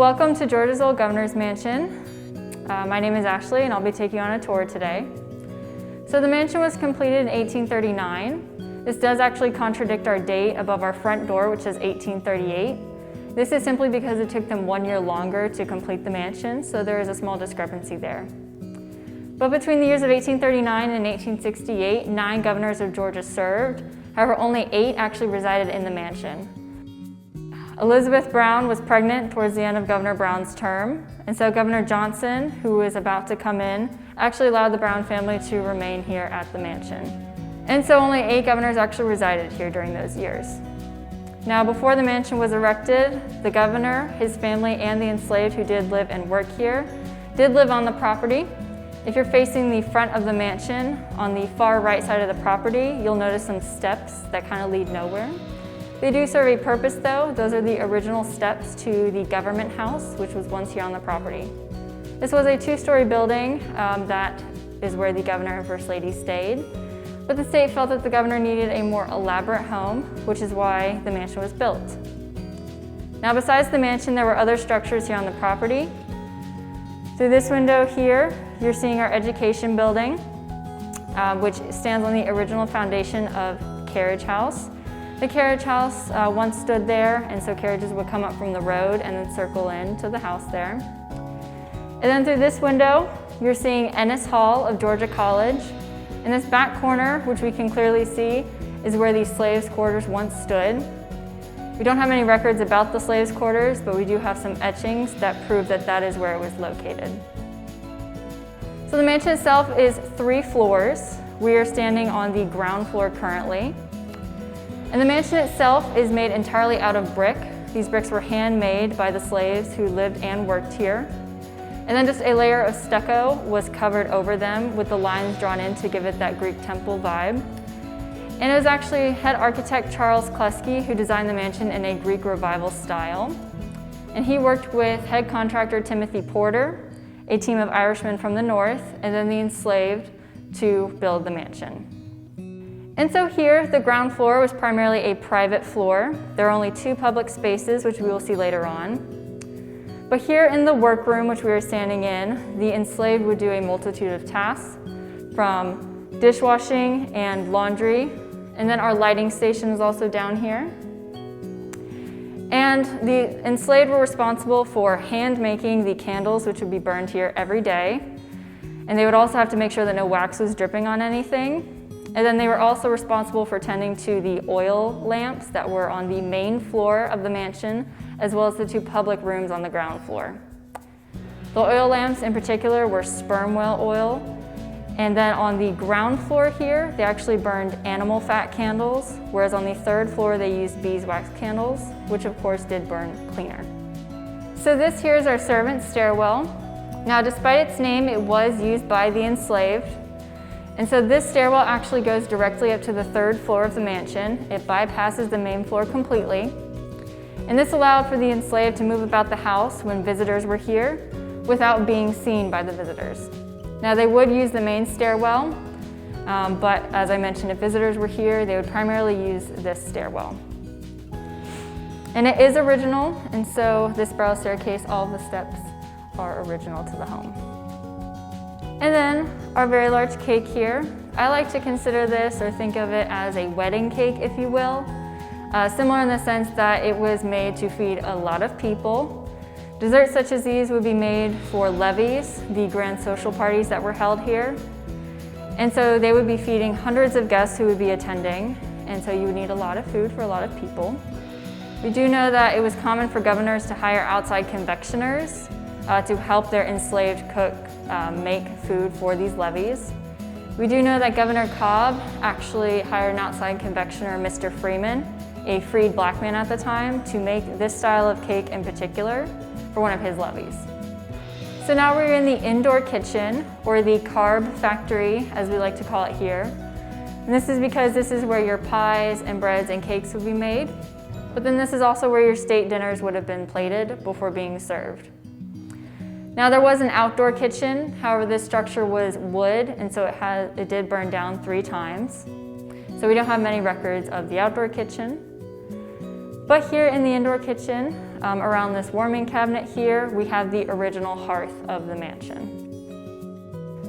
So welcome to Georgia's Old Governor's Mansion. My name is Ashley and I'll be taking you on a tour today. So the mansion was completed in 1839. This does actually contradict our date above our front door, which says 1838. This is simply because it took them 1 year longer to complete the mansion, so there is a small discrepancy there. But between the years of 1839 and 1868, 9 governors of Georgia served. However, only 8 actually resided in the mansion. Elizabeth Brown was pregnant towards the end of Governor Brown's term, and so Governor Johnson, who was about to come in, actually allowed the Brown family to remain here at the mansion. And so only 8 governors actually resided here during those years. Now, before the mansion was erected, the governor, his family, and the enslaved who did live and work here did live on the property. If you're facing the front of the mansion, on the far right side of the property, you'll notice some steps that kind of lead nowhere. They do serve a purpose though. Those are the original steps to the government house, which was once here on the property. This was a 2-story building that is where the governor and first lady stayed. But the state felt that the governor needed a more elaborate home, which is why the mansion was built. Now, besides the mansion, there were other structures here on the property. Through this window here, you're seeing our education building, which stands on the original foundation of Carriage House. The carriage house once stood there, and so carriages would come up from the road and then circle in to the house there. And then through this window, you're seeing Ennis Hall of Georgia College. In this back corner, which we can clearly see, is where the slaves' quarters once stood. We don't have any records about the slaves' quarters, but we do have some etchings that prove that that is where it was located. So the mansion itself is 3 floors. We are standing on the ground floor currently. And the mansion itself is made entirely out of brick. These bricks were handmade by the slaves who lived and worked here. And then just a layer of stucco was covered over them with the lines drawn in to give it that Greek temple vibe. And it was actually head architect Charles Kluski who designed the mansion in a Greek revival style. And he worked with head contractor Timothy Porter, a team of Irishmen from the north, and then the enslaved to build the mansion. And so here, the ground floor was primarily a private floor. There are only 2 public spaces, which we will see later on. But here in the workroom, which we are standing in, the enslaved would do a multitude of tasks, from dishwashing and laundry, and then our lighting station is also down here. And the enslaved were responsible for hand making the candles, which would be burned here every day. And they would also have to make sure that no wax was dripping on anything. And then they were also responsible for tending to the oil lamps that were on the main floor of the mansion, as well as the 2 public rooms on the ground floor. The oil lamps in particular were sperm whale oil. And then on the ground floor here, they actually burned animal fat candles, whereas on the 3rd floor they used beeswax candles, which of course did burn cleaner. So this here is our servant stairwell. Now, despite its name, it was used by the enslaved. And so this stairwell actually goes directly up to the 3rd floor of the mansion. It bypasses the main floor completely. And this allowed for the enslaved to move about the house when visitors were here without being seen by the visitors. Now, they would use the main stairwell, but as I mentioned, if visitors were here, they would primarily use this stairwell. And it is original, and so this spiral staircase, all of the steps are original to the home. And then our very large cake here. I like to consider this or think of it as a wedding cake, if you will. Similar in the sense that it was made to feed a lot of people. Desserts such as these would be made for levees, the grand social parties that were held here. And so they would be feeding hundreds of guests who would be attending. And so you would need a lot of food for a lot of people. We do know that it was common for governors to hire outside confectioners to help their enslaved cook make food for these levees. We do know that Governor Cobb actually hired an outside confectioner, Mr. Freeman, a freed black man at the time, to make this style of cake in particular for one of his levees. So now we're in the indoor kitchen, or the carb factory, as we like to call it here. And this is because this is where your pies and breads and cakes would be made. But then this is also where your state dinners would have been plated before being served. Now, there was an outdoor kitchen. However, this structure was wood, and so it did burn down 3 times. So we don't have many records of the outdoor kitchen. But here in the indoor kitchen, around this warming cabinet here, we have the original hearth of the mansion.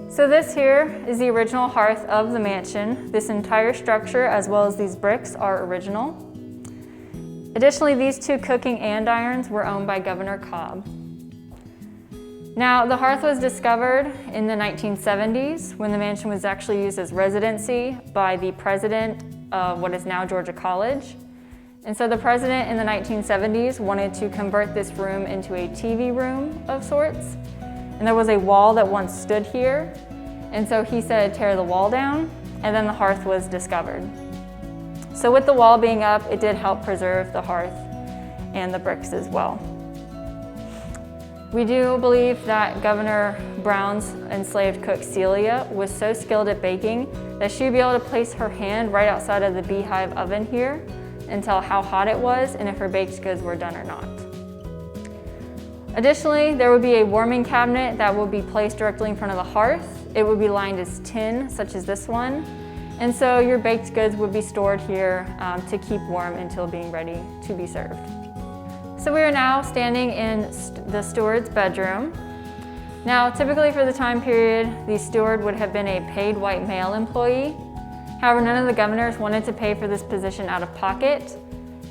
So this here is the original hearth of the mansion. This entire structure, as well as these bricks, are original. Additionally, these two cooking andirons were owned by Governor Cobb. Now, the hearth was discovered in the 1970s when the mansion was actually used as residency by the president of what is now Georgia College. And so the president in the 1970s wanted to convert this room into a TV room of sorts. And there was a wall that once stood here. And so he said, tear the wall down, and then the hearth was discovered. So with the wall being up, it did help preserve the hearth and the bricks as well. We do believe that Governor Brown's enslaved cook Celia was so skilled at baking that she'd be able to place her hand right outside of the beehive oven here and tell how hot it was and if her baked goods were done or not. Additionally, there would be a warming cabinet that would be placed directly in front of the hearth. It would be lined as tin, such as this one. And so your baked goods would be stored here to keep warm until being ready to be served. So we are now standing in the steward's bedroom. Now, typically for the time period, the steward would have been a paid white male employee. However, none of the governors wanted to pay for this position out of pocket.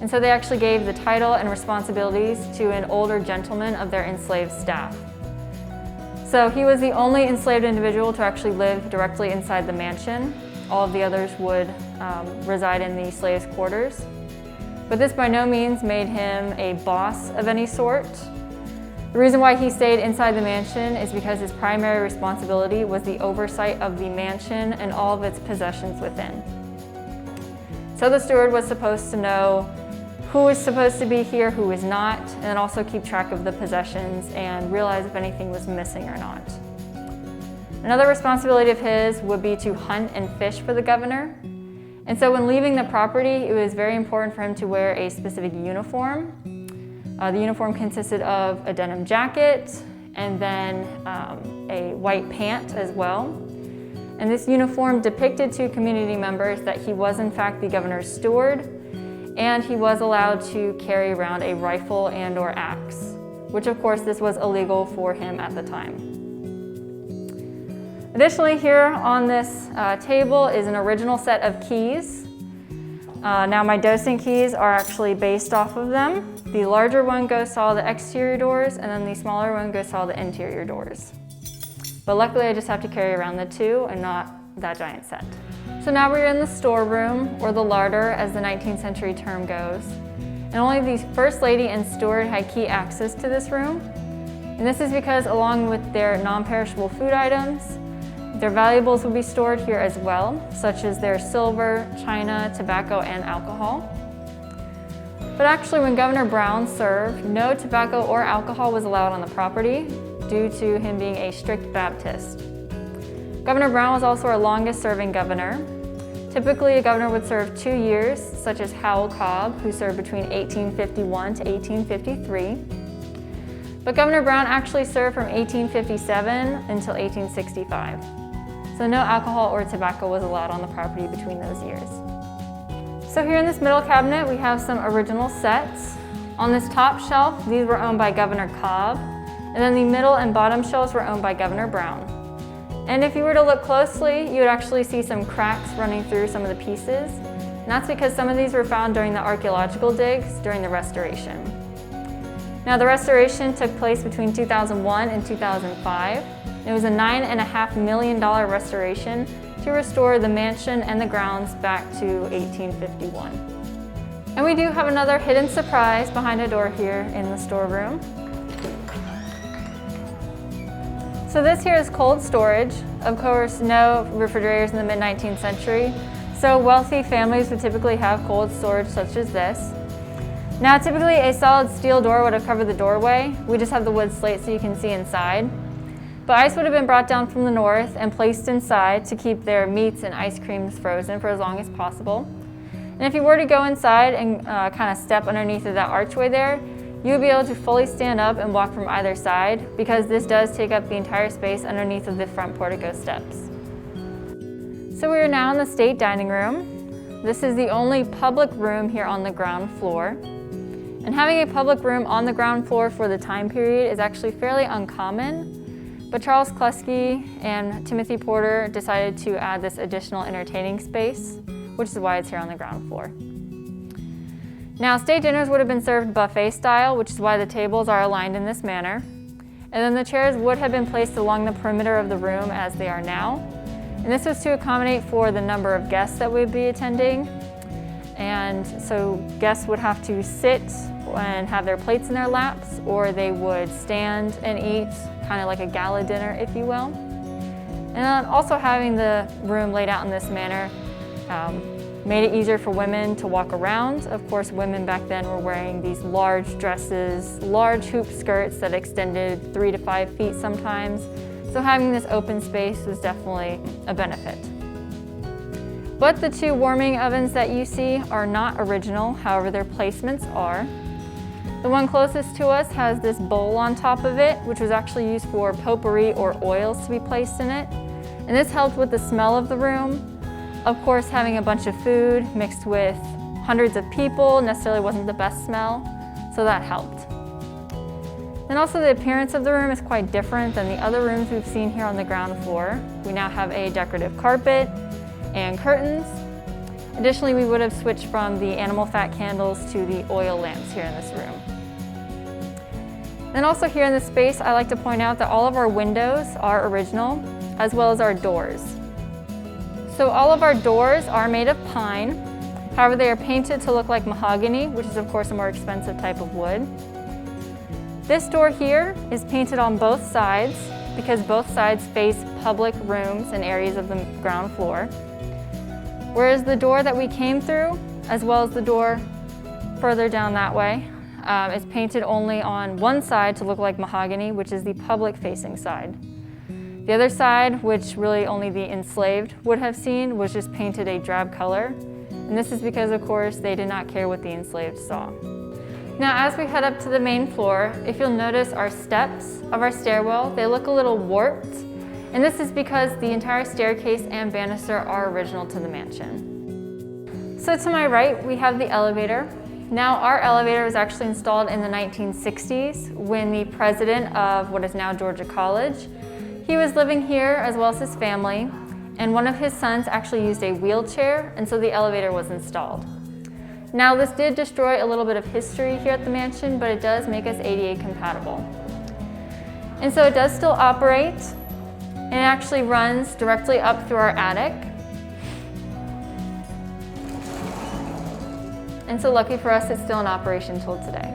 And so they actually gave the title and responsibilities to an older gentleman of their enslaved staff. So he was the only enslaved individual to actually live directly inside the mansion. All of the others would reside in the slaves' quarters. But this by no means made him a boss of any sort. The reason why he stayed inside the mansion is because his primary responsibility was the oversight of the mansion and all of its possessions within. So the steward was supposed to know who was supposed to be here, who was not, and then also keep track of the possessions and realize if anything was missing or not. Another responsibility of his would be to hunt and fish for the governor. And so when leaving the property, it was very important for him to wear a specific uniform. The uniform consisted of a denim jacket and then a white pant as well. And this uniform depicted to community members that he was in fact the governor's steward, and he was allowed to carry around a rifle and/or axe, which of course this was illegal for him at the time. Additionally, here on this table is an original set of keys. Now my docent keys are actually based off of them. The larger one goes to all the exterior doors, and then the smaller one goes to all the interior doors. But luckily I just have to carry around the two and not that giant set. So now we're in the storeroom, or the larder as the 19th century term goes. And only the First Lady and steward had key access to this room. And this is because along with their non-perishable food items, their valuables would be stored here as well, such as their silver, china, tobacco, and alcohol. But actually, when Governor Brown served, no tobacco or alcohol was allowed on the property due to him being a strict Baptist. Governor Brown was also our longest serving governor. Typically, a governor would serve 2 years, such as Howell Cobb, who served between 1851 to 1853. But Governor Brown actually served from 1857 until 1865. So no alcohol or tobacco was allowed on the property between those years. So here in this middle cabinet, we have some original sets. On this top shelf, these were owned by Governor Cobb, and then the middle and bottom shelves were owned by Governor Brown. And if you were to look closely, you would actually see some cracks running through some of the pieces. And that's because some of these were found during the archaeological digs during the restoration. Now the restoration took place between 2001 and 2005. It was a $9.5 million restoration to restore the mansion and the grounds back to 1851. And we do have another hidden surprise behind a door here in the storeroom. So this here is cold storage. Of course, no refrigerators in the mid-19th century, so wealthy families would typically have cold storage such as this. Now typically a solid steel door would have covered the doorway. We just have the wood slate so you can see inside. But ice would have been brought down from the north and placed inside to keep their meats and ice creams frozen for as long as possible. And if you were to go inside and kind of step underneath of that archway there, you would be able to fully stand up and walk from either side, because this does take up the entire space underneath of the front portico steps. So we are now in the state dining room. This is the only public room here on the ground floor. And having a public room on the ground floor for the time period is actually fairly uncommon, but Charles Kluski and Timothy Porter decided to add this additional entertaining space, which is why it's here on the ground floor. Now, state dinners would have been served buffet style, which is why the tables are aligned in this manner. And then the chairs would have been placed along the perimeter of the room as they are now. And this was to accommodate for the number of guests that would be attending. And so guests would have to sit and have their plates in their laps, or they would stand and eat, kind of like a gala dinner, if you will. And then also having the room laid out in this manner made it easier for women to walk around. Of course, women back then were wearing these large dresses, large hoop skirts that extended 3 to 5 feet sometimes. So having this open space was definitely a benefit. But the 2 warming ovens that you see are not original, however their placements are. The one closest to us has this bowl on top of it, which was actually used for potpourri or oils to be placed in it. And this helped with the smell of the room. Of course, having a bunch of food mixed with hundreds of people necessarily wasn't the best smell, so that helped. And also the appearance of the room is quite different than the other rooms we've seen here on the ground floor. We now have a decorative carpet and curtains. Additionally, we would have switched from the animal fat candles to the oil lamps here in this room. And also here in this space, I like to point out that all of our windows are original, as well as our doors. So all of our doors are made of pine. However, they are painted to look like mahogany, which is of course a more expensive type of wood. This door here is painted on both sides because both sides face public rooms and areas of the ground floor. Whereas the door that we came through, as well as the door further down that way, is painted only on one side to look like mahogany, which is the public-facing side. The other side, which really only the enslaved would have seen, was just painted a drab color. And this is because, of course, they did not care what the enslaved saw. Now, as we head up to the main floor, if you'll notice our steps of our stairwell, they look a little warped. And this is because the entire staircase and banister are original to the mansion. So to my right, we have the elevator. Now, our elevator was actually installed in the 1960s when the president of what is now Georgia College, he was living here as well as his family, and one of his sons actually used a wheelchair, and so the elevator was installed. Now, this did destroy a little bit of history here at the mansion, but it does make us ADA compatible. And so it does still operate, and it actually runs directly up through our attic. And so lucky for us, it's still in operation till today.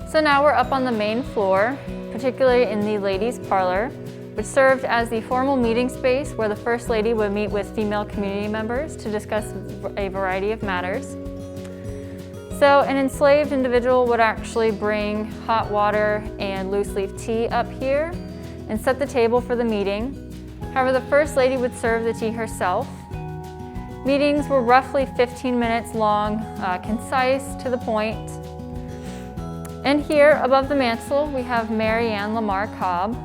So now we're up on the main floor, particularly in the ladies' parlor, which served as the formal meeting space where the First Lady would meet with female community members to discuss a variety of matters. So an enslaved individual would actually bring hot water and loose leaf tea up here and set the table for the meeting. However, the First Lady would serve the tea herself. Meetings were roughly 15 minutes long, concise, to the point. And here, above the mantel, we have Marianne Lamar Cobb.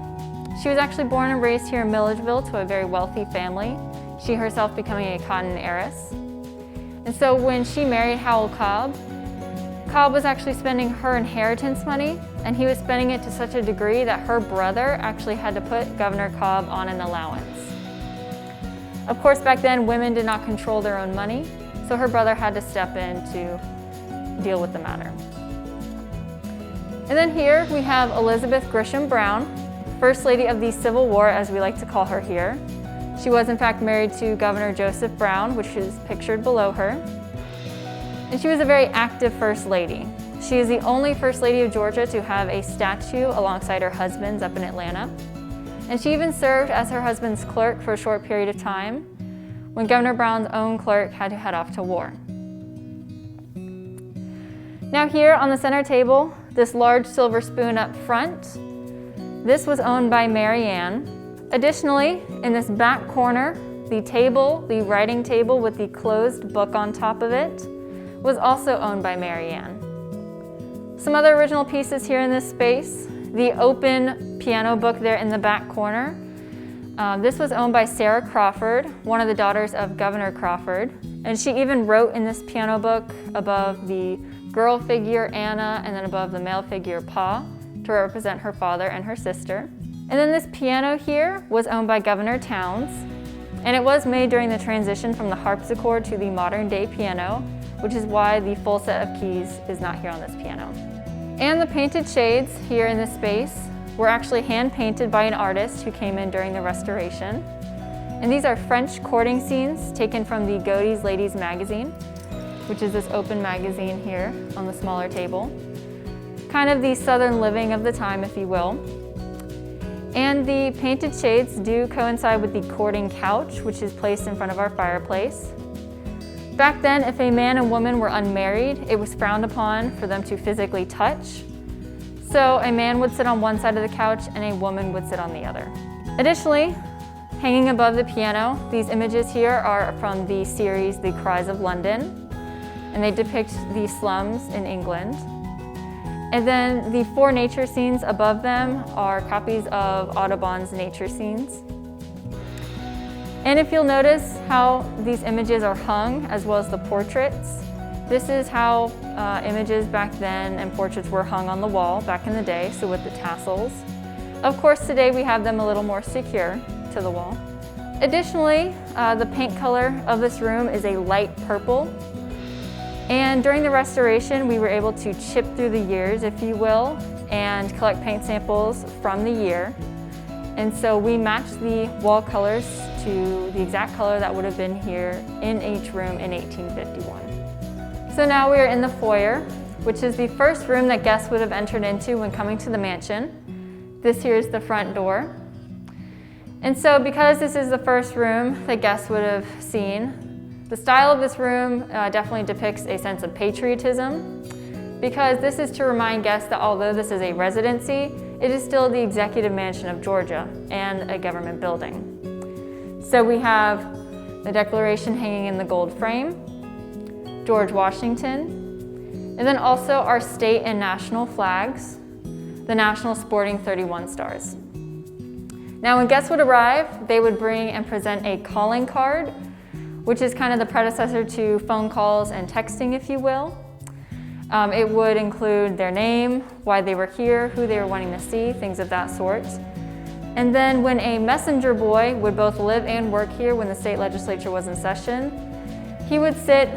She was actually born and raised here in Milledgeville to a very wealthy family, she herself becoming a cotton heiress. And so when she married Howell Cobb, Cobb was actually spending her inheritance money, and he was spending it to such a degree that her brother actually had to put Governor Cobb on an allowance. Of course, back then, women did not control their own money, so her brother had to step in to deal with the matter. And then here we have Elizabeth Grisham Brown, First Lady of the Civil War, as we like to call her here. She was in fact married to Governor Joseph Brown, which is pictured below her. And she was a very active First Lady. She is the only First Lady of Georgia to have a statue alongside her husband's up in Atlanta. And she even served as her husband's clerk for a short period of time when Governor Brown's own clerk had to head off to war. Now here on the center table, this large silver spoon up front, this was owned by Marianne. Additionally, in this back corner, the table, the writing table with the closed book on top of it, was also owned by Marianne. Some other original pieces here in this space, the open piano book there in the back corner. This was owned by Sarah Crawford, one of the daughters of Governor Crawford, And she even wrote in this piano book above the girl figure, Anna, and then above the male figure, Pa, to represent her father and her sister. And then this piano here was owned by Governor Towns, and it was made during the transition from the harpsichord to the modern day piano, which is why the full set of keys is not here on this piano. And the painted shades here in this space were actually hand painted by an artist who came in during the restoration. And these are French courting scenes taken from the Godey's Ladies magazine, which is this open magazine here on the smaller table. Kind of the southern living of the time, if you will. And the painted shades do coincide with the courting couch, which is placed in front of our fireplace. Back then, if a man and woman were unmarried, it was frowned upon for them to physically touch. So a man would sit on one side of the couch and a woman would sit on the other. Additionally, hanging above the piano, these images here are from the series The Cries of London, and they depict the slums in England. And then the 4 nature scenes above them are copies of Audubon's nature scenes. And if you'll notice how these images are hung, as well as the portraits, this is how images back then and portraits were hung on the wall back in the day, so with the tassels. Of course, today we have them a little more secure to the wall. Additionally, the paint color of this room is a light purple. And during the restoration, we were able to chip through the years, if you will, and collect paint samples from the year. And so we matched the wall colors to the exact color that would have been here in each room in 1851. So now we are in the foyer, which is the first room that guests would have entered into when coming to the mansion. This here is the front door. And so because this is the first room that guests would have seen, the style of this room definitely depicts a sense of patriotism, because this is to remind guests that although this is a residency, it is still the executive mansion of Georgia and a government building. So we have the Declaration hanging in the gold frame, George Washington, and then also our state and national flags, the national sporting 31 stars. Now when guests would arrive, they would bring and present a calling card, which is kind of the predecessor to phone calls and texting, if you will. It would include their name, why they were here, who they were wanting to see, things of that sort. And then when a messenger boy would both live and work here when the state legislature was in session, he would sit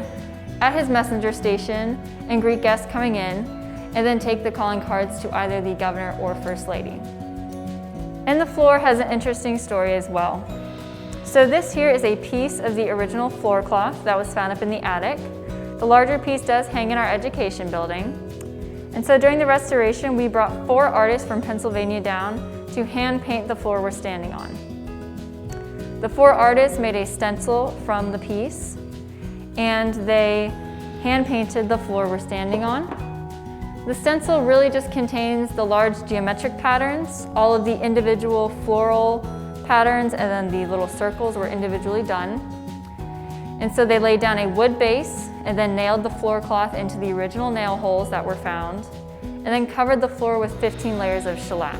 at his messenger station and greet guests coming in, and then take the calling cards to either the governor or first lady. And the floor has an interesting story as well. So this here is a piece of the original floor cloth that was found up in the attic. The larger piece does hang in our education building. And so during the restoration, we brought 4 artists from Pennsylvania down to hand paint the floor we're standing on. The 4 artists made a stencil from the piece, and they hand painted the floor we're standing on. The stencil really just contains the large geometric patterns. All of the individual floral patterns and then the little circles were individually done. And so they laid down a wood base and then nailed the floor cloth into the original nail holes that were found, and then covered the floor with 15 layers of shellac.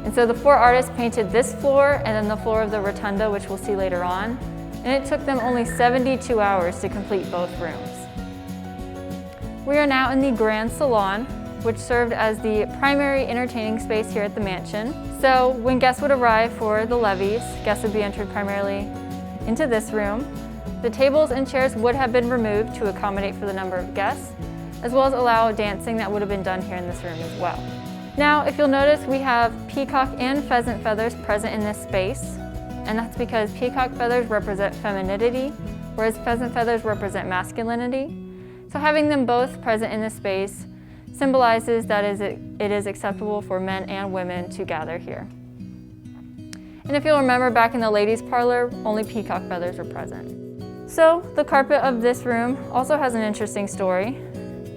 And so the 4 artists painted this floor and then the floor of the Rotunda, which we'll see later on, and it took them only 72 hours to complete both rooms. We are now in the Grand Salon, which served as the primary entertaining space here at the mansion. So when guests would arrive for the levees, guests would be entered primarily into this room. The tables and chairs would have been removed to accommodate for the number of guests, as well as allow dancing that would have been done here in this room as well. Now, if you'll notice, we have peacock and pheasant feathers present in this space, and that's because peacock feathers represent femininity, whereas pheasant feathers represent masculinity. So having them both present in this space symbolizes that it is acceptable for men and women to gather here. And if you'll remember, back in the ladies' parlor, only peacock feathers were present. So the carpet of this room also has an interesting story.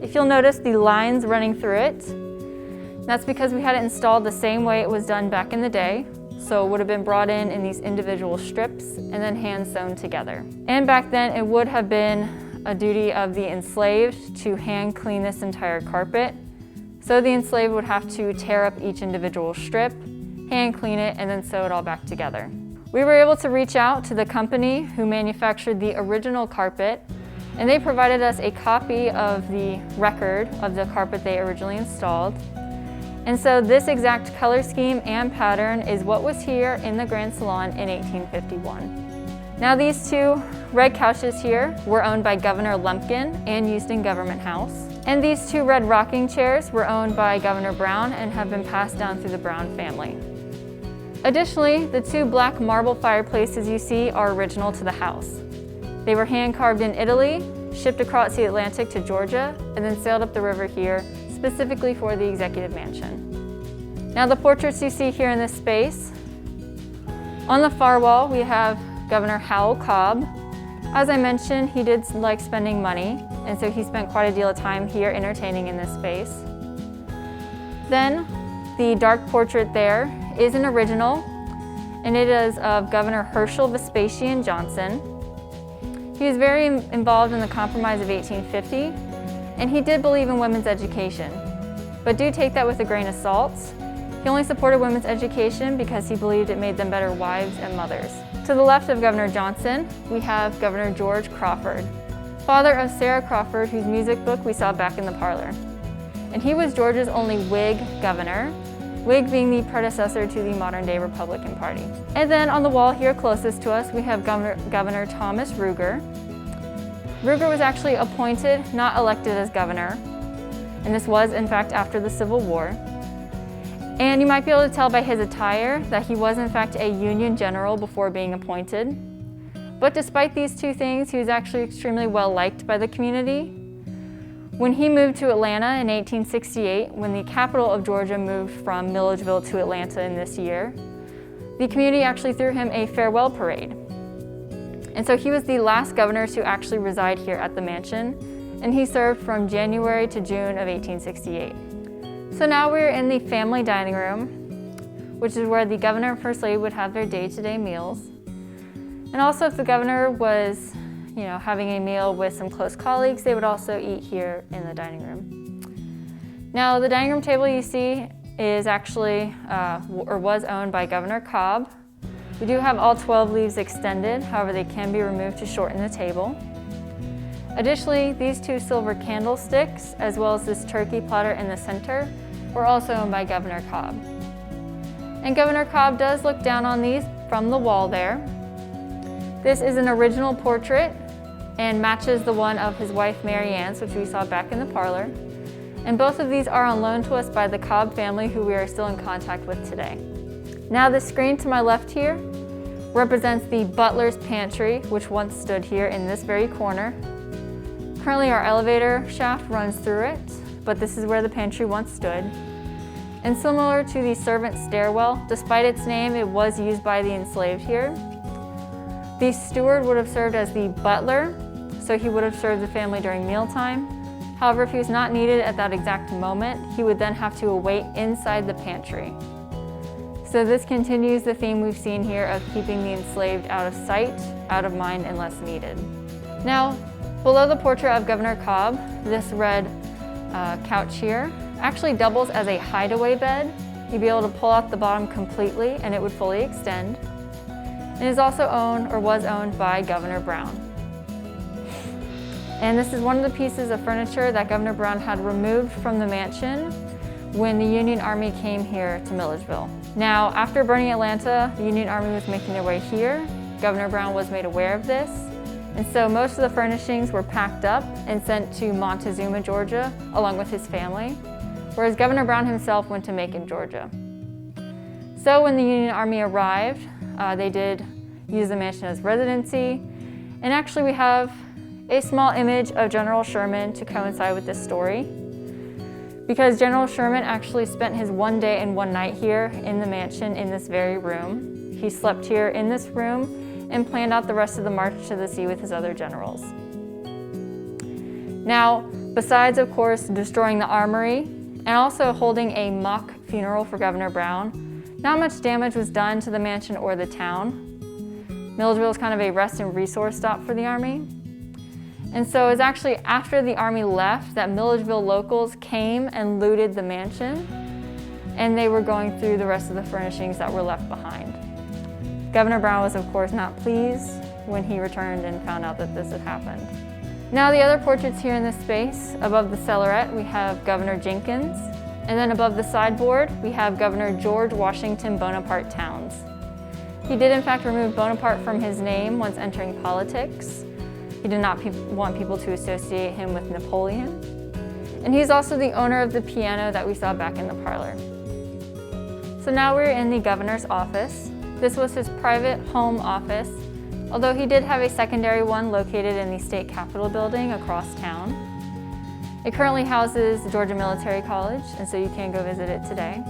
If you'll notice the lines running through it, that's because we had it installed the same way it was done back in the day. So it would have been brought in these individual strips and then hand sewn together. And back then it would have been a duty of the enslaved to hand clean this entire carpet. So the enslaved would have to tear up each individual strip, hand clean it, and then sew it all back together. We were able to reach out to the company who manufactured the original carpet, and they provided us a copy of the record of the carpet they originally installed. And so this exact color scheme and pattern is what was here in the Grand Salon in 1851. Now these two red couches here were owned by Governor Lumpkin and used in Government House. And these two red rocking chairs were owned by Governor Brown and have been passed down through the Brown family. Additionally, the two black marble fireplaces you see are original to the house. They were hand carved in Italy, shipped across the Atlantic to Georgia, and then sailed up the river here specifically for the Executive Mansion. Now the portraits you see here in this space, on the far wall we have Governor Howell Cobb. As I mentioned, he did like spending money, and so he spent quite a deal of time here entertaining in this space. Then the dark portrait there is an original, and it is of Governor Herschel Vespasian Johnson. He was very involved in the Compromise of 1850, and he did believe in women's education. But do take that with a grain of salt. He only supported women's education because he believed it made them better wives and mothers. To the left of Governor Johnson, we have Governor George Crawford, father of Sarah Crawford, whose music book we saw back in the parlor. And he was Georgia's only Whig governor, Whig being the predecessor to the modern-day Republican Party. And then on the wall here closest to us, we have Governor Thomas Ruger. Ruger was actually appointed, not elected as governor, and this was in fact after the Civil War. And you might be able to tell by his attire that he was in fact a Union general before being appointed. But despite these two things, he was actually extremely well liked by the community. When he moved to Atlanta in 1868, when the capital of Georgia moved from Milledgeville to Atlanta in this year, the community actually threw him a farewell parade. And so he was the last governor to actually reside here at the mansion, and he served from January to June of 1868. So now we're in the family dining room, which is where the governor and first lady would have their day-to-day meals. And also if the governor was, having a meal with some close colleagues, they would also eat here in the dining room. Now the dining room table you see is actually, or was owned by Governor Cobb. We do have all 12 leaves extended, however they can be removed to shorten the table. Additionally, these two silver candlesticks, as well as this turkey platter in the center, were also owned by Governor Cobb. And Governor Cobb does look down on these from the wall there. This is an original portrait and matches the one of his wife Marianne, which we saw back in the parlor. And both of these are on loan to us by the Cobb family, who we are still in contact with today. Now the screen to my left here represents the Butler's Pantry, which once stood here in this very corner. Currently our elevator shaft runs through it, but this is where the pantry once stood. And similar to the servant stairwell, despite its name, it was used by the enslaved here. The steward would have served as the butler, so he would have served the family during mealtime. However, if he was not needed at that exact moment, he would then have to await inside the pantry. So this continues the theme we've seen here of keeping the enslaved out of sight, out of mind, and less needed. Now, below the portrait of Governor Cobb, this red couch here actually doubles as a hideaway bed. You'd be able to pull out the bottom completely and it would fully extend. It is also owned, or was owned, by Governor Brown. And this is one of the pieces of furniture that Governor Brown had removed from the mansion when the Union Army came here to Milledgeville. Now, after burning Atlanta, the Union Army was making their way here. Governor Brown was made aware of this. And so most of the furnishings were packed up and sent to Montezuma, Georgia, along with his family, whereas Governor Brown himself went to Macon, Georgia. So when the Union Army arrived, they did use the mansion as residency. And actually we have a small image of General Sherman to coincide with this story, because General Sherman actually spent his one day and one night here in the mansion in this very room. He slept here in this room and planned out the rest of the march to the sea with his other generals. Now, besides of course destroying the armory and also holding a mock funeral for Governor Brown, not much damage was done to the mansion or the town. Milledgeville is kind of a rest and resource stop for the Army. And so it's actually after the Army left that Milledgeville locals came and looted the mansion, and they were going through the rest of the furnishings that were left behind. Governor Brown was of course not pleased when he returned and found out that this had happened. Now the other portraits here in this space, above the cellarette we have Governor Jenkins, and then above the sideboard we have Governor George Washington Bonaparte Towns. He did in fact remove Bonaparte from his name once entering politics. He did not want people to associate him with Napoleon. And he's also the owner of the piano that we saw back in the parlor. So now we're in the governor's office. This was his private home office, although he did have a secondary one located in the state capitol building across town. It currently houses Georgia Military College, and so you can go visit it today.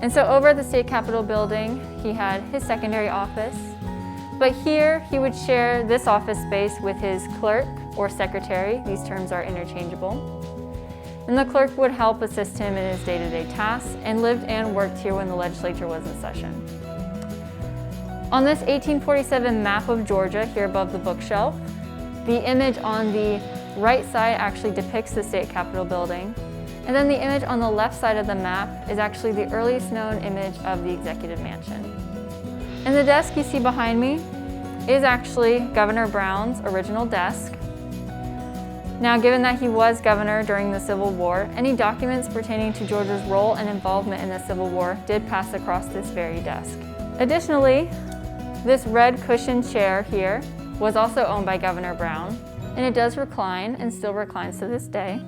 And so over at the state capitol building, he had his secondary office, but here he would share this office space with his clerk or secretary. These terms are interchangeable. And the clerk would help assist him in his day-to-day tasks and lived and worked here when the legislature was in session. On this 1847 map of Georgia here above the bookshelf, the image on the right side actually depicts the state capitol building, and then the image on the left side of the map is actually the earliest known image of the executive mansion. And the desk you see behind me is actually Governor Brown's original desk. Now, given that he was governor during the Civil War, any documents pertaining to Georgia's role and involvement in the Civil War did pass across this very desk. Additionally, this red cushioned chair here was also owned by Governor Brown, and it does recline and still reclines to this day.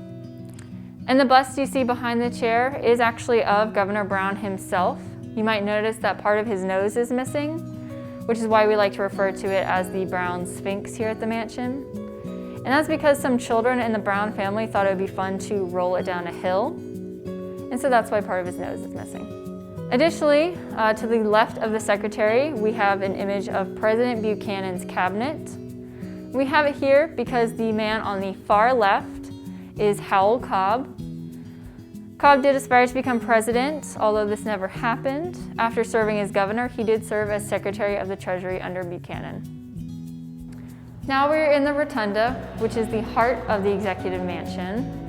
And the bust you see behind the chair is actually of Governor Brown himself. You might notice that part of his nose is missing, which is why we like to refer to it as the Brown Sphinx here at the mansion. And that's because some children in the Brown family thought it would be fun to roll it down a hill, and so that's why part of his nose is missing. Additionally, to the left of the secretary, we have an image of President Buchanan's cabinet. We have it here because the man on the far left is Howell Cobb. Cobb did aspire to become president, although this never happened. After serving as governor, he did serve as Secretary of the Treasury under Buchanan. Now we're in the Rotunda, which is the heart of the executive mansion.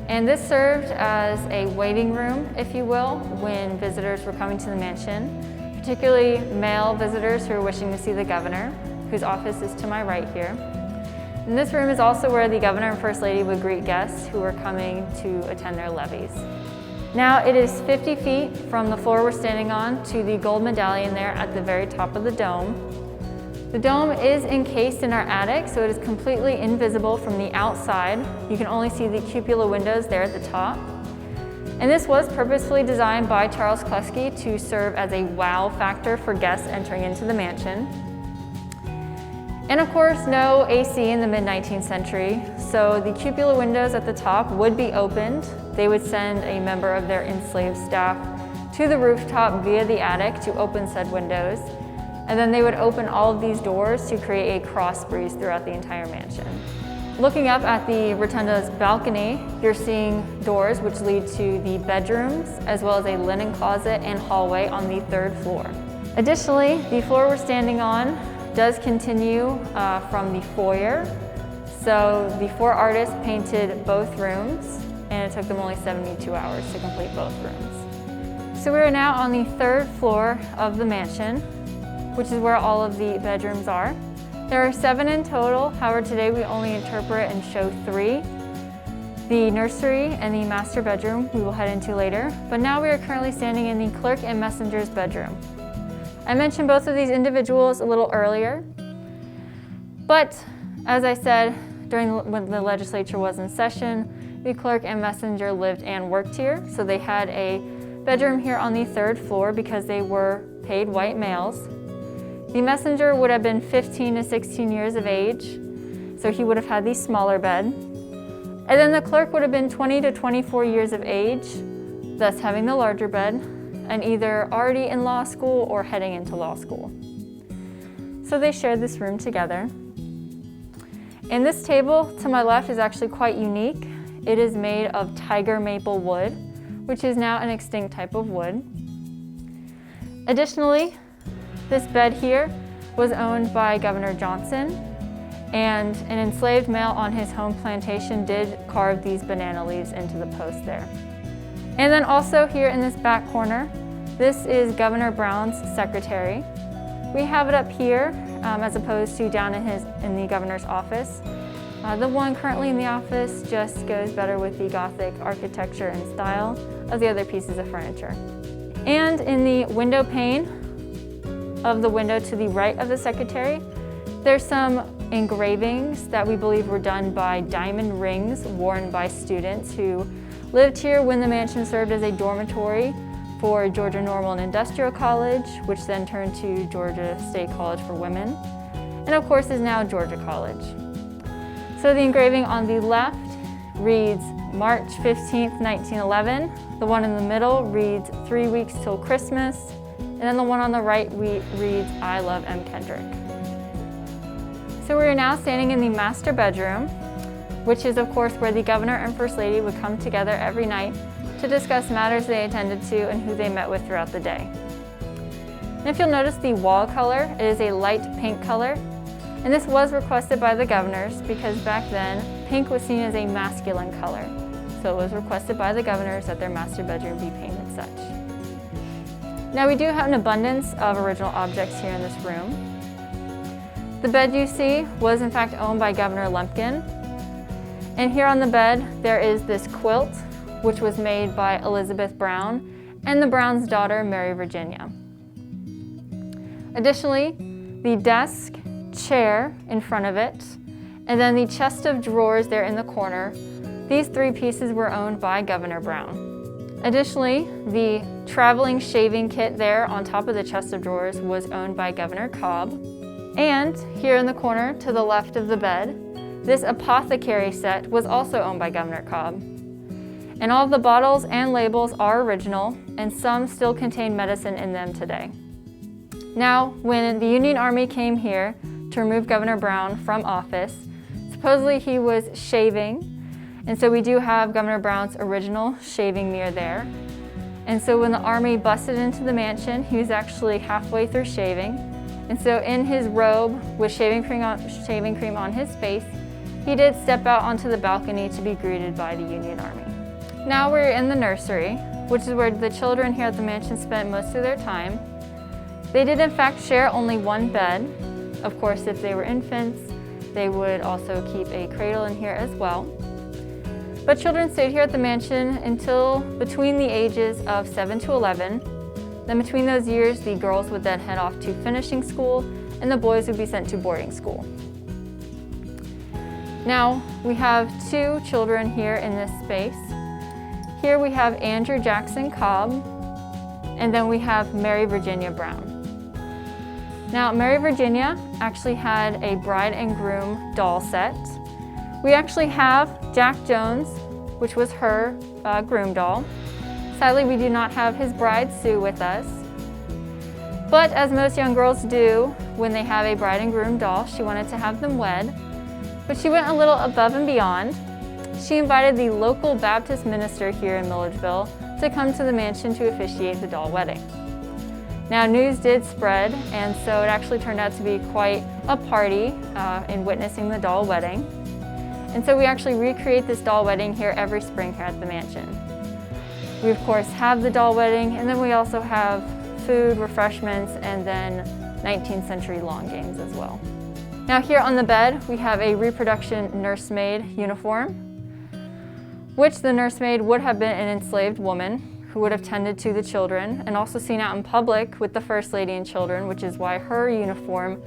And this served as a waiting room, if you will, when visitors were coming to the mansion, particularly male visitors who were wishing to see the governor, whose office is to my right here. And this room is also where the governor and first lady would greet guests who were coming to attend their levees. Now it is 50 feet from the floor we're standing on to the gold medallion there at the very top of the dome. The dome is encased in our attic, so it is completely invisible from the outside. You can only see the cupola windows there at the top. And this was purposefully designed by Charles Kluski to serve as a wow factor for guests entering into the mansion. And of course, no AC in the mid-19th century, so the cupola windows at the top would be opened. They would send a member of their enslaved staff to the rooftop via the attic to open said windows. And then they would open all of these doors to create a cross breeze throughout the entire mansion. Looking up at the Rotunda's balcony, you're seeing doors which lead to the bedrooms, as well as a linen closet and hallway on the 3rd floor. Additionally, the floor we're standing on does continue from the foyer. So the 4 artists painted both rooms, and it took them only 72 hours to complete both rooms. So we are now on the 3rd floor of the mansion, which is where all of the bedrooms are. There are 7 in total, however today we only interpret and show 3. The nursery and the master bedroom we will head into later, but now we are currently standing in the clerk and messenger's bedroom. I mentioned both of these individuals a little earlier, but as I said, when the legislature was in session, the clerk and messenger lived and worked here, so they had a bedroom here on the 3rd floor because they were paid white males. The messenger would have been 15 to 16 years of age, so he would have had the smaller bed. And then the clerk would have been 20 to 24 years of age, thus having the larger bed, and either already in law school or heading into law school. So they shared this room together. And this table to my left is actually quite unique. It is made of tiger maple wood, which is now an extinct type of wood. Additionally, this bed here was owned by Governor Johnson, and an enslaved male on his home plantation did carve these banana leaves into the post there. And then also here in this back corner, this is Governor Brown's secretary. We have it up here as opposed to down in the governor's office. The one currently in the office just goes better with the Gothic architecture and style of the other pieces of furniture. And in the window pane of the window to the right of the secretary, there's some engravings that we believe were done by diamond rings worn by students who lived here when the mansion served as a dormitory for Georgia Normal and Industrial College, which then turned to Georgia State College for Women, and of course is now Georgia College. So the engraving on the left reads March 15th, 1911. The one in the middle reads 3 weeks till Christmas. And then the one on the right reads I love M. Kendrick. So we are now standing in the master bedroom, which is of course where the governor and first lady would come together every night to discuss matters they attended to and who they met with throughout the day. And if you'll notice the wall color, it is a light pink color. And this was requested by the governors because back then, pink was seen as a masculine color. So it was requested by the governors that their master bedroom be painted such. Now we do have an abundance of original objects here in this room. The bed you see was in fact owned by Governor Lumpkin. And here on the bed, there is this quilt, which was made by Elizabeth Brown and the Brown's daughter, Mary Virginia. Additionally, the desk, chair in front of it, and then the chest of drawers there in the corner, these three pieces were owned by Governor Brown. Additionally, the traveling shaving kit there on top of the chest of drawers was owned by Governor Cobb. And here in the corner to the left of the bed, this apothecary set was also owned by Governor Cobb. And all of the bottles and labels are original, and some still contain medicine in them today. Now, when the Union Army came here to remove Governor Brown from office, supposedly he was shaving, and so we do have Governor Brown's original shaving mirror there. And so when the Army busted into the mansion, he was actually halfway through shaving. And so in his robe with shaving cream on his face, he did step out onto the balcony to be greeted by the Union Army. Now we're in the nursery, which is where the children here at the mansion spent most of their time. They did in fact share only one bed. Of course, if they were infants, they would also keep a cradle in here as well. But children stayed here at the mansion until between the ages of 7 to 11. Then between those years, the girls would then head off to finishing school and the boys would be sent to boarding school. Now, we have two children here in this space. Here we have Andrew Jackson Cobb, and then we have Mary Virginia Brown. Now, Mary Virginia actually had a bride and groom doll set. We actually have Jack Jones, which was her groom doll. Sadly, we do not have his bride, Sue, with us. But as most young girls do, when they have a bride and groom doll, she wanted to have them wed. But she went a little above and beyond. She invited the local Baptist minister here in Milledgeville to come to the mansion to officiate the doll wedding. Now, news did spread, and so it actually turned out to be quite a party in witnessing the doll wedding. And so we actually recreate this doll wedding here every spring here at the mansion. We, of course, have the doll wedding, and then we also have food, refreshments, and then 19th century lawn games as well. Now here on the bed, we have a reproduction nursemaid uniform, which the nursemaid would have been an enslaved woman who would have tended to the children and also seen out in public with the First Lady and children, which is why her uniform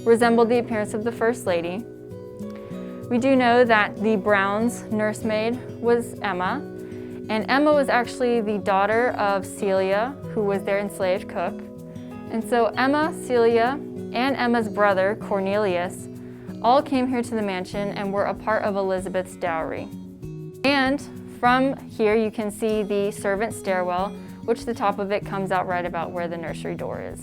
resembled the appearance of the First Lady. We do know that the Browns' nursemaid was Emma, and Emma was actually the daughter of Celia, who was their enslaved cook. And so Emma, Celia, and Emma's brother, Cornelius, all came here to the mansion and were a part of Elizabeth's dowry. And from here you can see the servant stairwell, which the top of it comes out right about where the nursery door is.